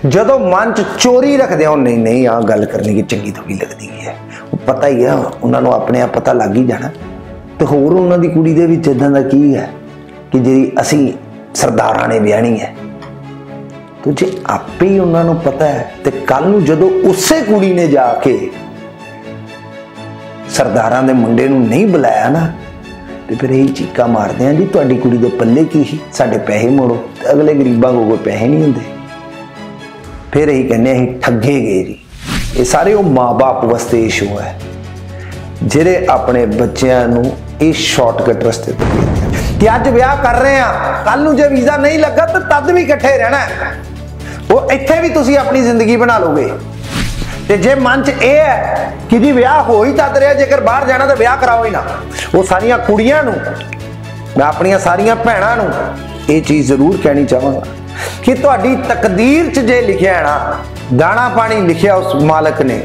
जदों मन च चोरी रखते हो नहीं नहीं आ गल करने की चंगी थोड़ी लगती है, पता ही है उन्होंने अपने आप पता लग ही जाना। तो होर उन्हों की कुड़ी दे विच इदां दा की है कि जी असी सरदारां ने ब्याहनी है। तो जे आपे ही उन्होंने पता है तो कल नूं जदों उसे कुड़ी ने जाके सरदारां दे मुंडे नूं नहीं बुलाया ना तो फिर यही चीका मारते हैं जी तुहाडी कुड़ी दे पल्ले की ही साडे पैसे मोड़ो। तो अगले गरीबां कोल कोई पैसे नहीं हुंदे, फिर यही कहने असीं ठगे गए जी। ये सारे वो माँ बाप वास्ते इशू है जिहड़े अपने बच्चों नूं इस शॉर्टकट रस्ते तो कि अज ब्याह कर रहे हैं कल नूं जे वीज़ा नहीं लगा तो तद भी इकट्ठे रहना है, वो इत्थे भी तुसीं अपनी जिंदगी बना लोगे। ते जे मन च ये है कि जी ब्याह हो ही तद रहा जेकर बाहर जाना तो ब्याह कराओ ही ना, वो सारिया कुड़ियां नूं मैं अपनियां सारिया भैणां नूं ये चीज़ जरूर कहनी चाहांगा कि तुहाडी तकदीर च जे लिखिया है ना, दाना पानी लिखिया उस मालक ने,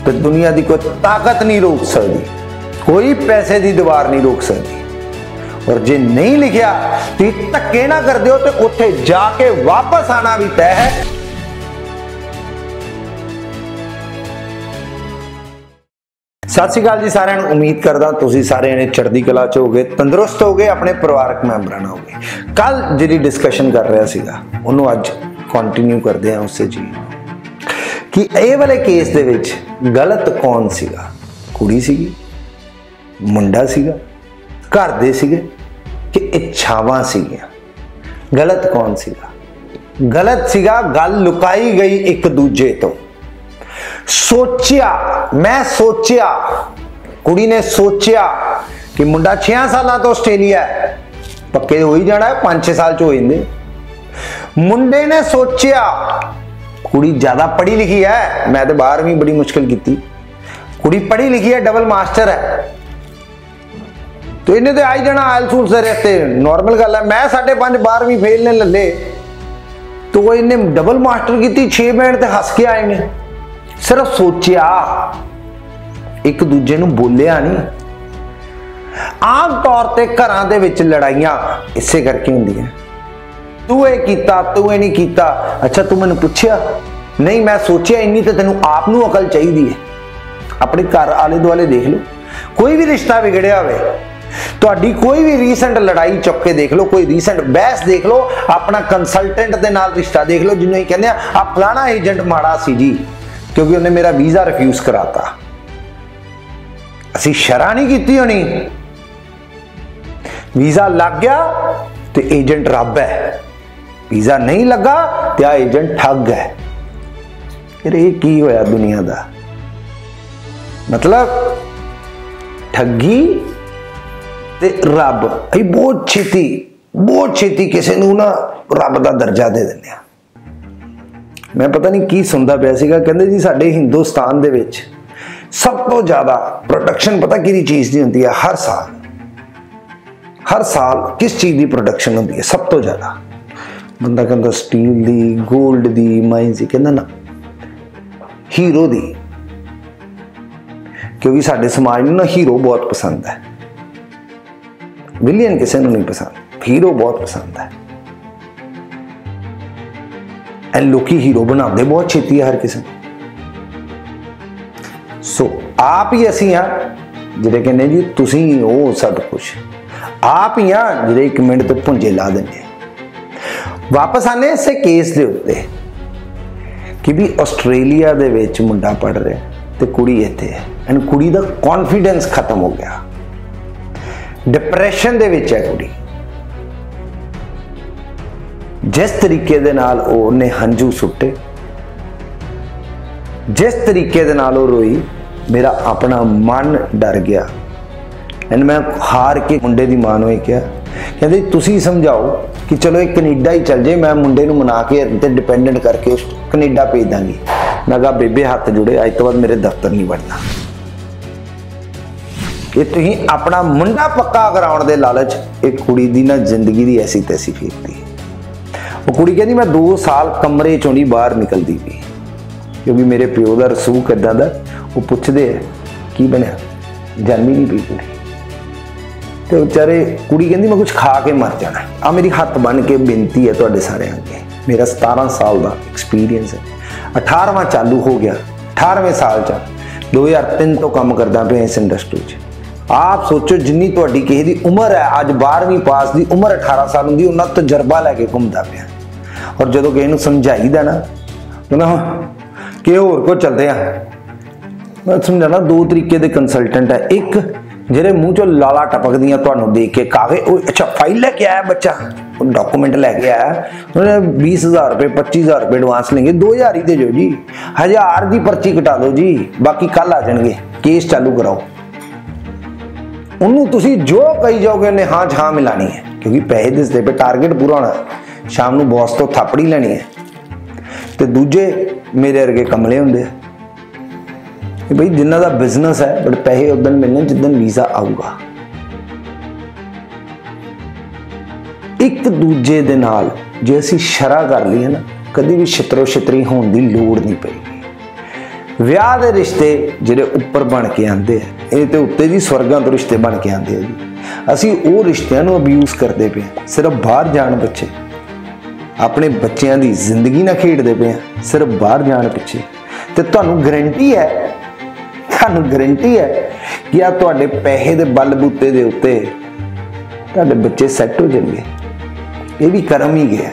तो दुनिया की कोई ताकत नहीं रोक सकती, कोई पैसे की दीवार नहीं रोक सकती। और जे नहीं लिखिया तो धक्के ना कर दो तो उत्थे जाके वापस आना भी तय है। सत श्री अकाल जी सारिਆਂ ਨੂੰ, उम्मीद करदा तुसीं सारे ने चढ़दी कला च हो गए, तंदुरुस्त हो गए, अपने परिवारक मैंबरां नाल हो गए। कल जिहड़ी डिस्कशन कर रहा सीगा उन्होंने अज कंटिन्यू करते हैं उससे जी कि ये वाले केस दे विच गलत कौन सीगा, कुड़ी सीगी, मुंडा सीगा, घर दे सीगे कि इच्छावां सीगियां। गलत कौन सीगा? गलत सीगा गल लुकाई गई एक दूजे तो। सोचिया, मैं सोचिया, कुड़ी ने सोचिया कि मुंडा 6 साल तो आस्ट्रेलिया है, पक्के हो ही जाना है, 5-6 साल च हो जांदे। मुंडे ने सोचिया कुड़ी ज्यादा पढ़ी लिखी है, मैं तो 12वीं बड़ी मुश्किल की, कुड़ी पढ़ी लिखी है, डबल मास्टर है, तो इन्हें तो आई जाना आयल से रहते नॉर्मल गल है। मैं 5.5 12वीं फेल ने लले तो वो इन्हें डबल मास्टर की 6 बैंड ते हस के आए ने। सिर्फ सोचिया, एक दूजे नूं बोलिया नहीं। आम तौर ते घरां दे विच लड़ाइयां इसे करके हुंदियां, तू ये कीता, तू ये नहीं कीता, अच्छा तू मैनूं पुछया नहीं, मैं सोचिया इन्नी तो तेनूं आप नूं अकल चाहिदी है। अपने घर आले दुआले देख लो, कोई भी रिश्ता बिगड़िया होवे, तुहाडी कोई भी रीसेंट लड़ाई चुक के देख लो, कोई रीसेंट बहस देख लो, अपना कंसलटेंट दे नाल रिश्ता देख लो जिन्होंने कहंदे आ फलाना एजेंट माड़ा सी जी क्योंकि उन्हें मेरा वीजा रिफ्यूज कराता। असी शरा नहीं की होनी, वीजा लग गया तो एजेंट रब है, वीजा नहीं लगा तो एजेंट ठग है। फिर ये की होया दुनिया दा? मतलब ठगी ते रब अभी बहुत छेती किसी नूं ना रब का दर्जा दे दिंदे। मैं पता नहीं की सुनता पिया सीगा, कहंदे जी साडे हिंदुस्तान दे विच सब तो ज्यादा प्रोडक्शन पता किहड़ी चीज़ दी हुंदी है? हर साल किस चीज़ की प्रोडक्शन होती है सब तो ज्यादा? बंदा कहता स्टील दी, गोल्ड दी, माइंस दी, कहंदा ना हीरो दी, क्योंकि साडे समाज नूं ना हीरो बहुत पसंद है, विलियन किसी नूं नहीं पसंद, हीरो बहुत पसंद है। लोकी हीरो बनाते बहुत छेती है हर किसी। सो आप ही असी हाँ जिहड़े कहने जी तुसी हो सब कुछ, आप ही हाँ जिहड़े 1 मिनट तो भुंजे ला देंगे। वापस आने इस केस दे उत्ते कि भी आस्ट्रेलिया दे विच मुंडा पढ़ रहा तो कुड़ी इत्थे है, एंड कुड़ी दा कॉन्फिडेंस खत्म हो गया, डिप्रेशन दे विच है कुड़ी। जिस तरीके दे नाल उन्हें हंझू सुट्टे, जिस तरीके दे नाल रोई, मेरा अपना मन डर गया। एंड मैं हार के मुंडे दी मां नूं कहा, कहंदे तुसीं समझाओ कि चलो एक कनेडा ही चल जाए, मैं मुंडे नूं मना के ते डिपेंडेंट करके उस कनेडा भेज दांगी। मैं कहा बेबे हाथ जुड़े, अज तो बाद मेरे दफ्तर नहीं बढ़ना। ये तुसीं अपना मुंडा पक्का कराउण दे लालच एक कुड़ी दी ना जिंदगी दी ऐसी तैसी फेरती। वो कुड़ी कहती मैं 2 साल कमरे चों नहीं बाहर निकलती पई क्योंकि मेरे प्यो का रसूख इदां दा, वो पुछदे की बनया, जन्म ही नहीं पई कुड़ी। तो बेचारे कुड़ी कहती मैं कुछ खा के मर जाना। आ मेरी हथ बन के बेनती है तुहाडे सारे अगे, मेरा 17 साल का एक्सपीरियंस है, 18वां चालू हो गया, 18वें साल च 2003 तो काम करदा पे इस इंडस्ट्री च। आप सोचो जिन्नी तुहाडी किसी दी उम्र है, अज 12वीं पास दी उम्र 18 साल हुंदी, उन्ना तजर्बा लैके घूमदा पिया। और जदों किसी नूं समझाईदा ना कि होर को चलदे आ, मैं समझाना 2 तरीके दे कंसलटेंट है। एक जेरे मुंह चो लाला टपकदियां तुहानूं देख के, कागज अच्छा फाइल लैके आया बच्चा, डॉक्यूमेंट लैके आया, उन्होंने 20,000 रुपये 25,000 रुपये एडवांस लेंगे, 2,000 ही दे जो जी, 1,000 की पर्ची कटा दो जी, बाकी कल आ जाएंगे, केस चालू कराओ। उन्होंने तुसी जो कही जाओगे उन्हें हाँ हाँ मिलानी है, क्योंकि पैसे दिसते पे टारगेट पूरा होना है, शाम को बॉस तो थापड़ी लेनी है। तो दूजे मेरे वर्गे कमले होंगे भाई जिन्हों का बिजनेस है, बट पैसे उस दिन मिलने जिस दिन वीजा आऊगा। एक दूजे दे नाल जे असीं शरह कर लीए ना, कभी भी छितरो छितरी होने की लोड़ नहीं पेगी। विआह दे रिश्ते जिहड़े उपर बन के आते हैं, ये तो उत्ते जी स्वर्गां तो रिश्ते बन के आते हैं जी। असीं वो रिश्तिਆਂ ਨੂੰ अब्यूज करते पे हैं, सिर्फ बाहर जाण बच्चे अपने बच्चों की जिंदगी ना खेडते पे हैं, सिर्फ बाहर जाण पिछे। तो तुहानूं गारंटी है, तुहानूं गारंटी है कि आ तुहाडे पैसे दे बलबूते दे उत्ते तुहाडे बच्चे सैट हो जाएंगे। ये भी कर्म ही गया,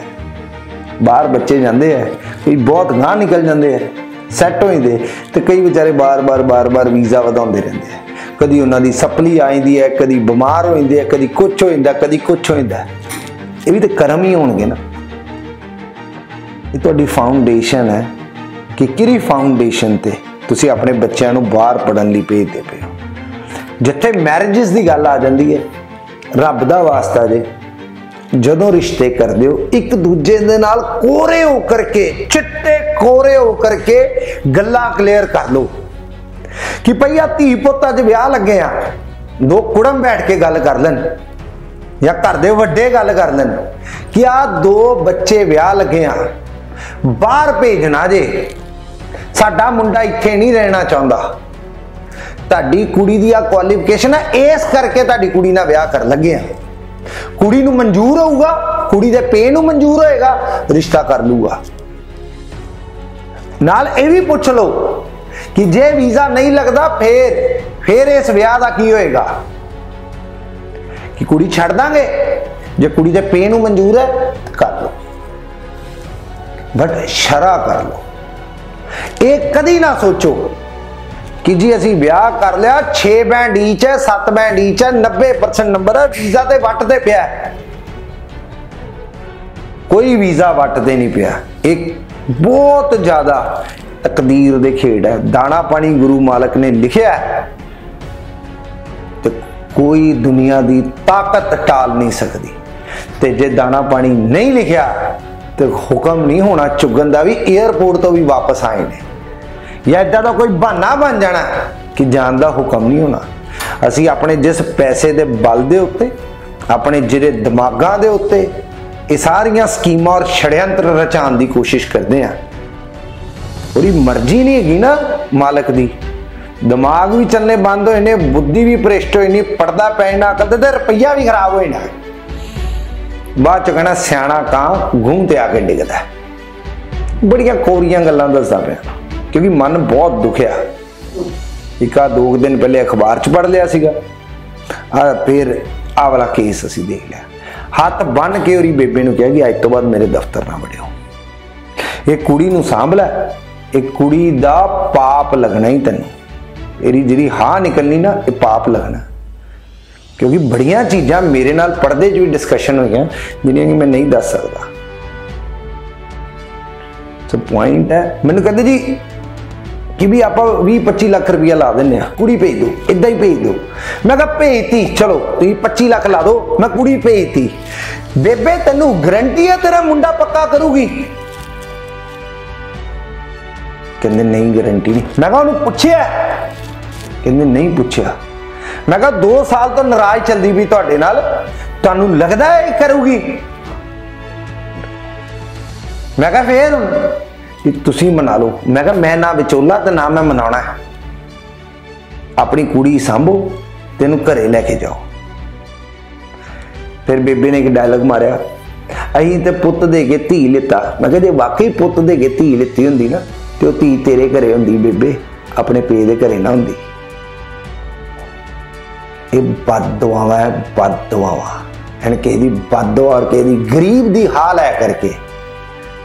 बाहर बच्चे जाते हैं, कई बहुत गांह निकल जाते हैं, सैट हो जाते, तो कई बेचारे बार बार वीज़ा वधाउंदे रहंदे हैं। कदी उन्होंने सप्ली आ जाती है, कदी बीमार हो जाते हैं, कदी कुछ हो जाता, कदी कुछ हो जाता। ये भी तो कर्म ही होणगे ना। ये तुहाडी फाउंडेशन है कि किहड़ी फाउंडेशन ते तुसीं अपने बच्चों को बाहर पढ़न लई भेजदे पे हो। जिथे मैरिजिस की गल आ जाती है, रब दा वास्ता जे जदों रिश्ते करदे हो, एक दूजे दे नाल कोरे होकर के, चिट्टे कोरे होकर के गल्लां क्लीयर कर लो कि भैया धी पुत्त अज विआह लगे आ, 2 कुड़म बैठ के गल कर लैन, या घर दे वड्डे गल कर लैन कि आ 2 बच्चे विआह लगे आ, बाहर भेजना जे, साडा मुंडा इत्थे नहीं रहना चाहता, तुहाडी कुड़ी दी आ क्वालिफिकेशन है, इस करके तुहाडी कुड़ी नाल विआह कर लगे आ। कुड़ी नूं मंजूर होगा, कुड़ी दे पे नूं मंजूर होएगा, रिश्ता कर लूगा। नाल ये भी पूछ लो कि जे वीजा नहीं लगता फिर इस विआह दा की होएगा, कि कुड़ी छड़ दांगे, जे कुड़ी दे पे नूं मंजूर है तो कर लो, बट शरा कर लो। एक कदी ना सोचो कि जी असी ब्याह कर लिया, 6 बैंड ईच है, 7 बैंड ईच है, 90% नंबर है, वीजा ते वटते पिया, कोई वीजा वटते नहीं पिया। एक बहुत ज्यादा तकदीर दे खेड है, दाना पानी गुरु मालक ने लिखिया है, तो कोई दुनिया की ताकत टाल नहीं सकती। ते जे दाना पानी नहीं लिखिया तो हुक्म नहीं होना चुगन का भी, एयरपोर्ट तो भी वापस आए ने, या इदा का कोई बहाना बन जाना कि जान का हुक्म नहीं होना। असी अपने जिस पैसे के बल दे उत्ते, अपने जिहड़े दिमागां दे उत्ते ये सारियां स्कीमां और षड्यंत्र रचाने की कोशिश करते हैं। पूरी मर्जी नहीं हैगी ना मालक दी, दिमाग भी चलने बंद होए ने, बुद्धि भी भ्रिष्ट होई, पड़दा पैना कदे ते रुपया भी खराब होए ना, बाद च कहना सियाणा कां घूम ते आके डिगदा। बड़ियां कोरियां गल्लां दसदा पिया, क्योंकि मन बहुत दुखिया। एक 2 दिन पहले अखबार च पढ़ लिया सीगा, फिर आ वाला केस असी देख लिया। हाथ बन के उरी बेबे नूं कहा कि अज तो बाद मेरे दफ्तर ना वड़ियो, एक कुड़ी नूं सांभ लै, एक कुड़ी दा पाप लगना ही तैनूं, तेरी जिहड़ी हाँ निकलनी ना ये पाप लगना। क्योंकि बड़ियां चीज़ां मेरे नाल पढ़दे च भी डिस्कशन हो गया जिन्हें कि मैं नहीं दस सकता। तो पॉइंट है, मैंने कहते जी कि भी आप 20-25 लाख रुपया ला दें, कुड़ी भेज दो, इदा ही भेज दो। मैं कहा भेजती, चलो तुम 25 लाख ला दो, मैं कुड़ी भेजती। बेबे तेनू गारंटी है तेरा मुंडा पक्का करूगी? कहते नहीं गारंटी नहीं। मैं कहा उन्होंने पूछया? कहते नहीं पूछया। मैं कहा 2 साल तो नाराज चलती भी तुहाडे नाल, तुहानू लगदा है करूगी? मैं कहा फिर कि तुसी मना लो। मैं कहा मैं ना विचोला ते ना मैं मनाना है, अपनी कुड़ी सांभो, तेनू घरे लेके जाओ। फिर बेबे ने एक डायलॉग मारिया, असीं ते पुत दे के धी लिता। मैं कहा जे वाकई पुत दे के धी लिती हुंदी ना ते ओह धी तेरे घरे हुंदी बेबे, अपने पे दे घरे ना हुंदी। ये बददुआवां है, बददुआवां हैं। किसी दी बददुआ और किसी दी गरीब दी हाल है करके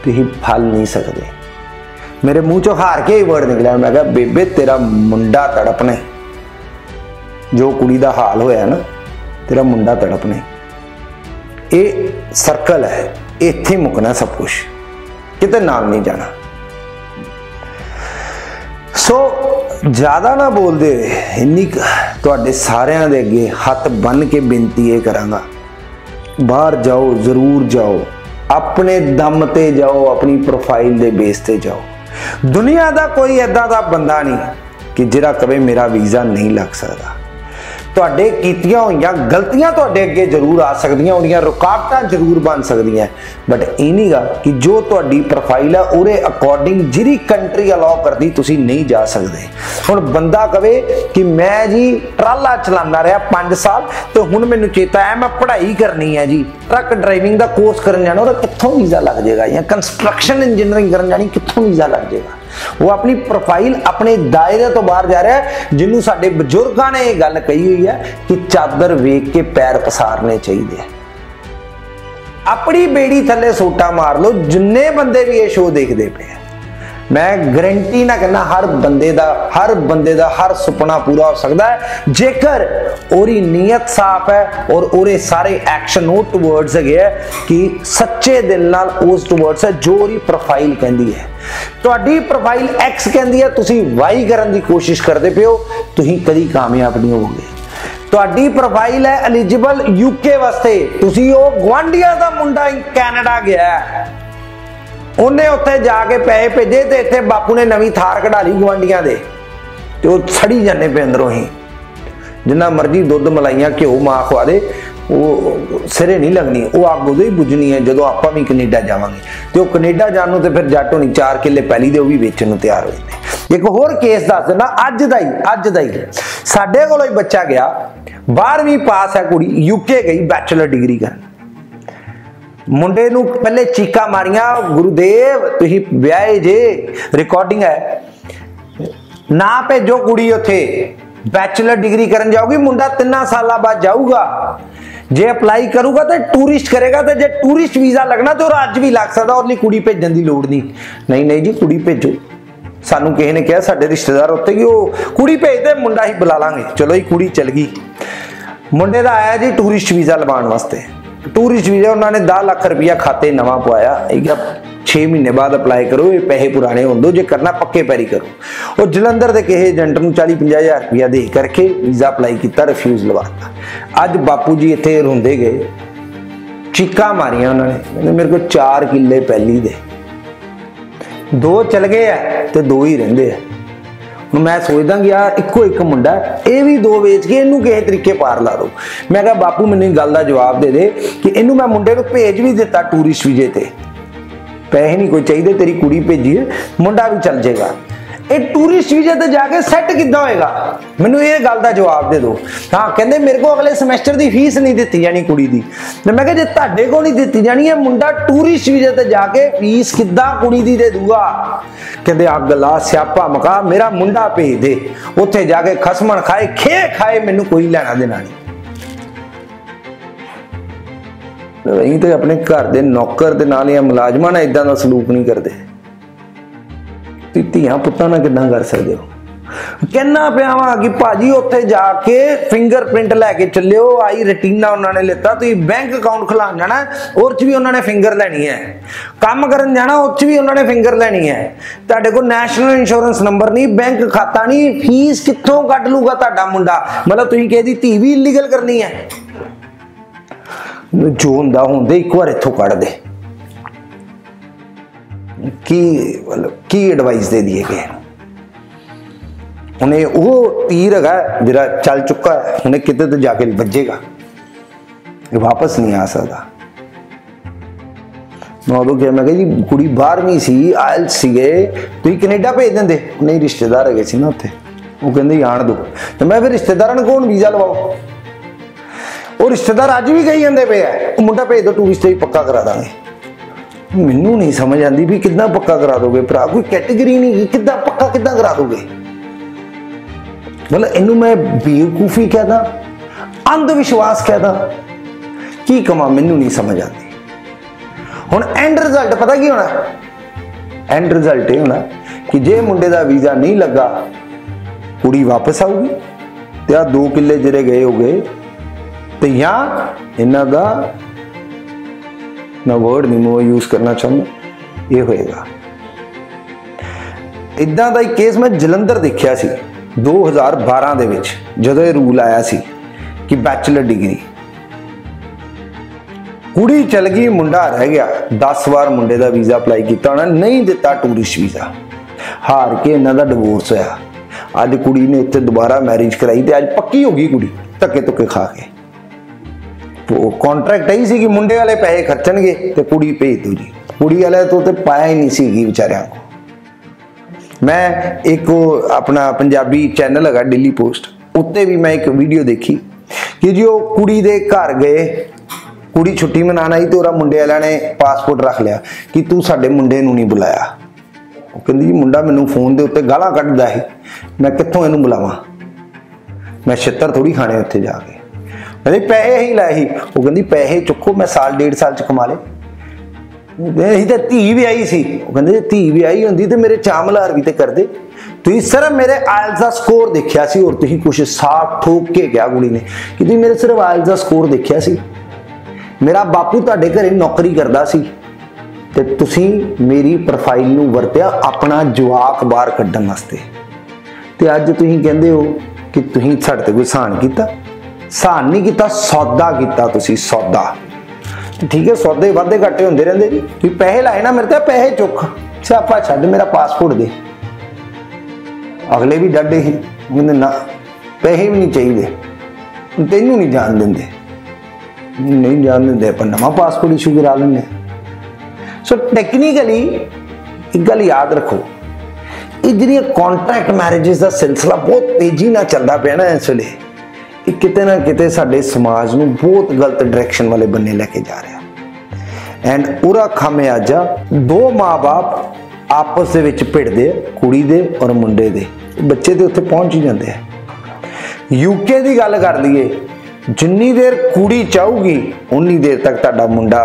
तुसीं फल नहीं सकते। मेरे मुंह चों हार के ही वर्ड निकलिया। मैं कहा बेबे तेरा मुंडा तड़पने, जो कुड़ी दा हाल होया ना तेरा मुंडा तड़पने। ये सर्कल है, इत्थे मुकना सब कुछ, किते नाल नहीं जाना। सो ज्यादा ना बोलते हुए इन्नी तुहाडे सारियां दे अगे हथ बन के बेनती ये करांगा, बाहर जाओ, जरूर जाओ, अपने दम ते जाओ, अपनी प्रोफाइल दे बेस ते जाओ। दुनिया दा कोई ऐदा दा बंदा नहीं कि जिहड़ा कवे मेरा वीज़ा नहीं लग सकता। तुहाडे कीतियां होईयां गलतियां तुहाडे अगे जरूर आ सकदियां, उहदियां रुकावटां जरूर बन सकदियां, बट इह नहीं गा कि जो तुहाडी प्रोफाइल है उहदे अकॉर्डिंग जिहड़ी कंट्री अलाउ करदी तुसीं नहीं जा सकदे। हुण बंदा कवे कि मैं जी ट्राला चलांदा रहा 5 साल ते हुण मैनूं चेता है मैं पढ़ाई करनी है जी, ट्रक ड्राइविंग दा कोर्स करन जाना, ओहदा कित्थों वीज़ा लग जाएगा? या कंस्ट्रक्शन इंजीनियरिंग करन जानी, कित्थों वीज़ा लग जाएगा? वो अपनी प्रोफाइल अपने दायरे तो बाहर जा रहा है। जिन्होंने साडे बजुर्गां ने यह गल कही हुई है कि चादर वेख के पैर पसारने चाहिए। अपनी बेड़ी थले सोटा मार लो जिन्ने बंदे भी ये शो देखते पे। मैं गारंटी ना कहना हर बंदे दा हर सुपना पूरा हो सकता है जेकर ओरी नीयत साफ है और ओरे सारे एक्शन वो टुवर्ड्स है कि सच्चे दिल नाल उस टुवर्ड्स है जो ओरी प्रोफाइल कहती है। तुहाडी प्रोफाइल एक्स कहती है, तुसी वाई करन दी कोशिश करते पे हो, तुसी कदी कामयाब नहीं होगे। तुहाडी प्रोफाइल है एलिजिबल यूके वास्ते, तुसी ओ गवांढिया दा मुंडा कैनेडा गया है, उन्हें उत्थे जाके पैसे भेजे ते इत्थे बापू ने नवी थार कढ़ा ली गवांढियां दे ते वो सड़ी जाने पे अंदरों ही। जिन्ना मर्जी दुध मलाइयां घ्यो मां खवा दे वो सिरे नहीं लगनी, वो अग उदों ही बुझनी है जदों आपां भी कनेडा जावांगे। ते वो कनेडा जाण नूं ते फिर जट होनी 4 किले पैली दे वो भी वेचण नूं तैयार हो जांदे। एक होर केस दस देना अज दा ही साडे कोलों ही बच्चा गया 12वीं पास है, कुड़ी यूके गई बैचलर डिग्री करन। मुंडे नूं पहले चीका मारियां गुरुदेव तुसीं ब्याहे जे, रिकॉर्डिंग है, ना भेजो कुड़ी उत्थे बैचलर डिग्री करन जाऊगी, मुंडा 3 साल बाद जाऊगा। जे अप्लाई करूगा तो टूरिस्ट करेगा, तो जे टूरिस्ट वीजा लगना तो अज भी लग सकता, और कुड़ी भेजन की लोड़ नहीं जी कुड़ी भेजो। सानू किसी ने कहा साडे रिश्तेदार उत्ते कि वो कुड़ी भेजते मुंडा ही बुला लांगे, चलो जी कुड़ी चल गई। मुंडे का आया जी टूरिस्ट वीजा लवाण वास्ते, टूरिस्ट वीजा उन्होंने 10 लाख रुपया खाते नवा पवाया, 6 महीने बाद अप्लाई करो, ये पैसे पुराने हों दो, जे करना पक्के पैरी करो। और जलंधर के किसी एजेंट को 40-50 हज़ार रुपया दे करके वीजा अप्लाई किया, रिफ्यूज लवाता। अज बापू जी इत्थे रोंदे गए, चीका मारिया उन्होंने, मेरे को 4 किले पैली दे, 2 चल गए है तो 2 ही रहिंदे है। मैं सोचदा कि यार इको एक मुंडा ये भी 2 वेच के इनू किसी तरीके पार ला दो। मैं कहा बापू मैंने गल का जवाब दे दे कि इनू मैं मुंडे को भेज भी दिता टूरिस्ट वीजे ते, पैसे नहीं कोई चाहिए, तेरी कुड़ी भेजी है, मुंडा भी चल जाएगा। ये टूरिस्ट वीजे ते जाके सैट किद्दां होएगा? मैनू ये गल का जवाब दे दो। हाँ कहते मेरे को अगले सेमेस्टर की फीस नहीं दी जानी कुड़ी दी। मैं कहा जे तुहाडे को नहीं दी जानी है, मुंडा टूरिस्ट वीजे ते जाके फीस किद्दां कुड़ी दी दे दूगा? कहते अग ला स्यापा मका, मेरा मुंडा भेज दे, उत्थे जाके खसमन खाए खे खाए, मैनू कोई लेना देना नहीं। असीं ते अपने घर दे नौकर दे नाल या मुलाजमां नाल इदां दा सलूक नहीं करते। ਧੀਆਂ ਪੁੱਤਾਂ ਨਾਲ किदां कर सकते हो? कहना पिया वा कि भाजी उत्थे जाके फिंगरप्रिंट लैके चलियो, आई रटीना उन्होंने लेता, तुसीं बैंक अकाउंट खुलान जाना उस भी उन्होंने फिंगर लैनी है, काम करन जाना उस भी उन्होंने फिंगर लैनी है, तुहाडे कोल नैशनल इंश्योरेंस नंबर नहीं, बैंक खाता नहीं, फीस कित्थों कढ लूगा तुहाडा मुंडा? मतलब तुसीं किहदी धी भी इलीगल करनी है? जो हुंदा हुंदे एक बार इत्थों कढ दे। की एडवाइस दे दिए गए उन्हें? वो तीर है जिहड़ा चल चुका है, उन्हें किते तो जाके बजेगा, वापस नहीं आ सकता। मैं उदों क्या, मैं कहा जी कुड़ी 12वीं सी, आयल्स सीगे, तुसीं कनेडा भेज देंदे? नहीं रिश्तेदार है सी ना उत्थे, वो कहंदे आण दो। तो मैं फिर रिश्तेदारां नूं कौन वीजा लवाओ? वो रिश्तेदार अज भी कही जांदे पे है मुंडा भेज दो टूरिस्ट ही पक्का करा देंगे। मैनू नहीं समझ आती भी कितना पक्का करा दोगे भरा, कोई कैटेगरी नहीं, कितना पक्का कितना करा दोगे। मतलब इनू मैं बेवकूफी कहदा, अंधविश्वास कहदा, की कमा, मैनू नहीं समझ आती। हुण एंड रिजल्ट पता की होना, एंड रिजल्ट यह होना कि जे मुंडे का वीजा नहीं लगा कुड़ी वापस आऊगी, तो आ 2 किले जिहड़े गए हो गए, तो या इन्हां दा मैं वर्ड नहीं मैं यूज करना चाहूँगा, ये होएगा। इदा का एक केस मैं जलंधर देखा सी 2012 दे विच, जदों ये रूल आया सी कि बैचलर डिग्री, कुड़ी चल गई, मुंडा रह गया। 10 बार मुंडे का वीजा अप्लाई किया, उन्होंने नहीं दिता टूरिस्ट वीजा, हार के इन्हों का डिवोर्स होया। अज कुड़ी ने उत्थे दोबारा मैरिज कराई, तो अज पक्की हो गई कुड़ी धक्के धुक्के खा के। तो कॉन्ट्रैक्ट यही सी कि मुंडे वाले पैसे खर्चणगे तो कुड़ी भेज दो जी, कुड़ी वाले तो पाया ही नहीं सी बेचारियां को। मैं एक अपना पंजाबी चैनल है डेली पोस्ट, उत्ते भी मैं एक वीडियो देखी कि जो कुड़ी दे घर गए, कुड़ी छुट्टी मनाना आई, तो मुंडे वाले ने पासपोर्ट रख लिया कि तू साडे मुंडे नूं नहीं बुलाया। वो कहंदी जी मुंडा मैनूं फोन दे उत्ते गालां कड्डदा है, मैं कित्थों इहनूं बुलावां, मैं छित्तर थोड़ी खाने उत्थे जाके। कहंदी पैसे ही लाए ही, वो कहंदी पैसे चुको, मैं साल 1.5 साल च कमा ले, असीं तां धी भी आई सी। वो कहंदे धी भी आई हुंदी ते मेरे चामलार भी ते करदे, तुसीं सिर्फ मेरे आइल्स दा स्कोर देखिया सी, और तुसीं कुछ साफ ठोक के गया कुड़ी ने कि तुसीं मेरे सिर्फ आइल्स दा स्कोर देखिया सी, मेरा बापू तुहाडे घरे नौकरी करदा सी, ते तुसीं मेरी प्रोफाइल नूं वरतिया अपना जवाक बाहर कड्ढण वास्ते, ते अज तुसीं कहंदे हो कि तुसीं साडे ते कोई सहन कीता। सहन नहीं किया, सौदा किया तुसीं, सौदा। ठीक है, सौदे वाधे घाटे होंदे रहंदे जी, तुसीं पैसे लाए ना मेरे ते, पैसे चुक, सियापा छड्ड, मेरा पासपोर्ट दे। अगले भी डटे ही, कहंदे ना पैसे भी नहीं चाहिए, तैनूं नहीं जान देंदे, नहीं जान देंदे अपन नवां पासपोर्ट इशू करा लेंगे। सो टेक्निकली एक गल याद रखो, ये जिहड़ियां कॉन्ट्रैक्ट मैरिजेस का सिलसिला बहुत तेजी नाल चलदा पिया ना इस वेले, ये किते ना किते साडे समाज नूं बहुत गलत डायरैक्शन वाले बन्ने लेके जा रहा। एंड उहदा खामियाजा 2 माँ बाप आपस दे विच भिड़दे, कुड़ी दे और मुंडे दे, बच्चे ते उत्थे पहुंच ही जांदे हैं। यूके दी गल कर लईए, जिन्नी देर कुड़ी चाहूगी उन्नी देर तक तुहाडा मुंडा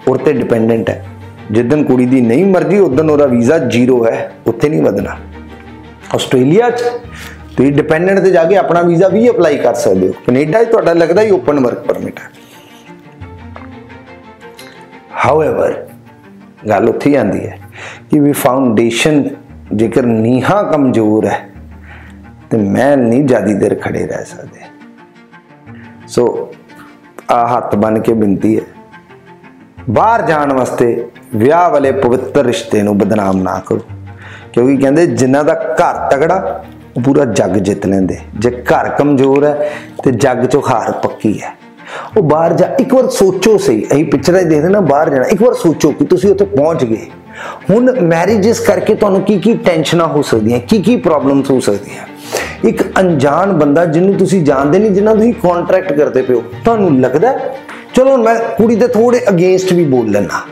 उस ते डिपेंडेंट है। जिदन कुड़ी दी नहीं मर्जी उदन उहदा वीजा 0 है, उत्थे नहीं वधना। ऑस्ट्रेलिया च तुसीं डिपेंडेंट ते जाके अपना वीजा भी अप्लाई कर सकते हो, कनेडा च तुहाडा लगदा ही ओपन वर्क परमिट है। हाउएवर गल उत्थे आंदी है कि भी फाउंडेशन जेकर नीहा कमजोर है तो मैं नहीं ज़्यादा देर खड़े रह सकते। सो आ हाथ बन के बिनती है, बाहर जाने वास्ते विआह वाले पवित्र रिश्ते नूं बदनाम ना करो, क्योंकि कहते जिन्हां दा घर तगड़ा पूरा जग जित लेंदे, जे घर कमजोर है तो जग चो हार पक्की है। वो बाहर जा, एक बार सोचो सही, असीं पिक्चरां देखदे ना बाहर जाना, एक बार सोचो कि तुसीं उत्थे पहुंच गए, हुण मैरिजेस करके तुहानूं की टेंशनां हो सकदियां, की प्रॉब्लम्स हो सकदियां। एक अनजान बंदा जिन्होंने तुसीं जानदे नहीं, जिन्हां तुसीं कॉन्ट्रैक्ट करते पे हो, तुहानूं लगदा चलो मैं कुड़ी दे थोड़े अगेंस्ट भी बोल लेना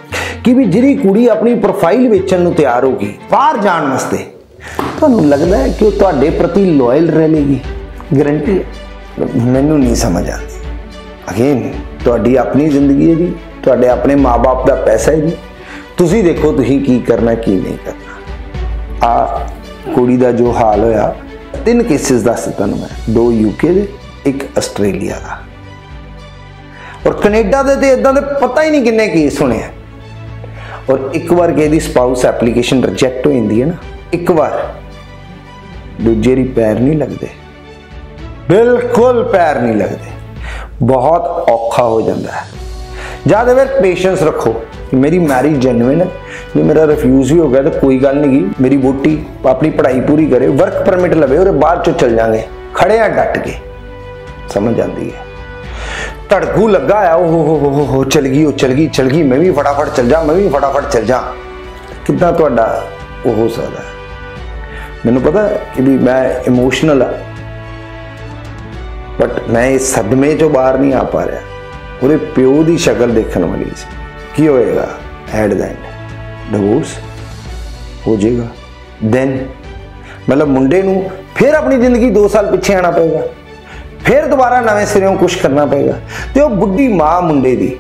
कि भी जिहड़ी कुड़ी अपनी प्रोफाइल बेचण नूं तैयार होगी बाहर जाण वास्ते, तुहानूं लगदा है कि वो तुहाडे प्रति लॉयल रहेगी, गारंटी है? मैनूं नहीं समझ आती। अगेन तुहाडी अपनी जिंदगी है जी, तुहाडे अपने माँ बाप का पैसा है जी, तुसीं देखो तुसीं की करना की नहीं करना। आ कुड़ी दा जो हाल होया, 3 केसेस दस तुहानूं मैं, 2 यूके दे, 1 आस्ट्रेलिया का, और कनेडा दे ते इदां दे पता ही नहीं किन्ने केस होने हैं। और एक बार कि स्पाउस एप्लीकेशन रिजेक्ट हो जाती है ना, एक बार दूजे री पैर नहीं लगते, बिल्कुल पैर नहीं लगते, बहुत औखा हो जाता है। ज़्यादा फिर पेशेंस रखो कि मेरी मैरिज जेन्युइन है, जो मेरा रिफ्यूज भी हो गया तो कोई गल नहीं, मेरी वोटी अपनी पढ़ाई पूरी करे, वर्क परमिट लवे और बाद चो चल जाएंगे, खड़े हैं डट के, समझ आती है। धड़कू लगा है, ओहो हो चल गई, मैं भी फटाफट चल जा, मैं भी फटाफट चल जा, कितना तुहाडा वो हो सकता है। मैनूं पता कि भी मैं इमोशनल हाँ, बट मैं इस सदमे चो बाहर नहीं आ पा रहा। पूरे प्यो की शक्ल देखने वाली सी, की होएगा एट द एंड डिवोर्स हो जाएगा। देन मतलब मुंडे नूं फिर अपनी जिंदगी 2 साल पिछे आना पेगा, फिर दोबारा नवे सिरों कुछ करना पेगा। तो वो बुढ़ी मां मुंडे दी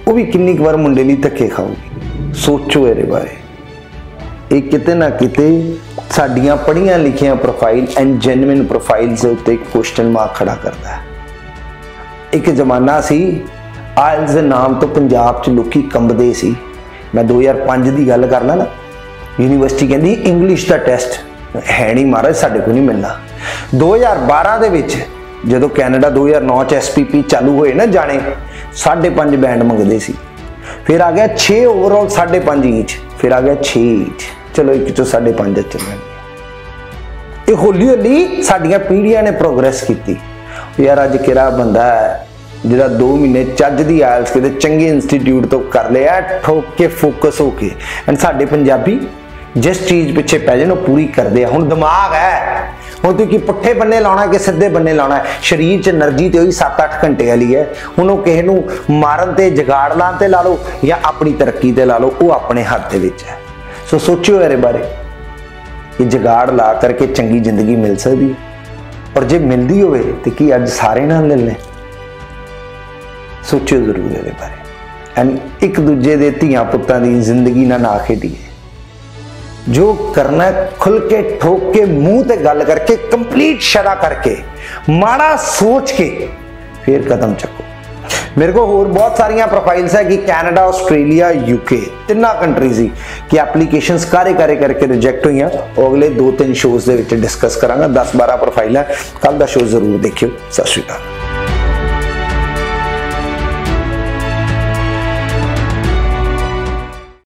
वो भी किन्नी बार मुंडे लई धक्के खाऊगी। सोचो इहदे बारे। ये किते ना किते साडियां पढ़ियां लिखियां प्रोफाइल एंड जेन्युइन प्रोफाइल्स दे उत्ते क्वेश्चन मार्क खड़ा करता है। एक जमाना सी आइल्स दे नाम तो पंजाब च लोकी कंबदे सी। मैं 2005 की गल करना ना, यूनीवर्सिटी कहती इंग्लिश का टेस्ट है नहीं महाराज, साडे को नहीं मिलना। 2012 दे विच जदों कैनेडा 2009 च SPP चालू होए ना जाने, 5.5 बैंड मंगदे सी। फिर आ गया 6 ओवरऑल 5.5 ईच, फिर आ गया 6 ईच, चलो एक चो 5.5 चलने। ये हौली हौली साडियां पीढ़ियां ने प्रोग्रेस की। यार अज किहड़ा बंदा है जिहड़ा 2 महीने चज दी आयल्स किते चंगे इंस्टीट्यूट तो कर लिया ठोक के फोकस होके, एंड साडे पंजाबी जिस चीज पिछे पै जाए पूरी करते हैं। हुण दिमाग है, हुण तुसीं पुट्ठे बन्ने लाउणा कि सीधे बन्ने लाउणा है। शरीर च एनर्जी तो 7-8 घंटे वाली है। हुण वो किसी नूं मारन ते जगाड़ लाण ते ला लो या अपनी तरक्की ते ला लो, वो अपने हाथ दे विच है। सो सोचो इहदे बारे, ये जगाड़ ला करके चंगी जिंदगी मिल सकती है, और जे मिलती होवे ते की अज सारे नाल ले लें? सोचो जरूर इहदे बारे। एंड एक दूजे दे धीआं पुत्तां दी जिंदगी ना खेडीए। जो करना खुल के ठोक के मुंह ते गल करके कंप्लीट शरा करके माड़ा सोच के फिर कदम चको। मेरे को होर बहुत सारिया प्रोफाइल्स है कि कैनेडा, ऑस्ट्रेलिया, यूके 3 कंट्रीज ही कि एप्लीकेशंस करके रिजेक्ट हुई। अगले 2-3 शोज दे विच डिस्कस करांगा। 10-12 प्रोफाइल है, कल का शो जरूर देखियो। सत श्री अकाल।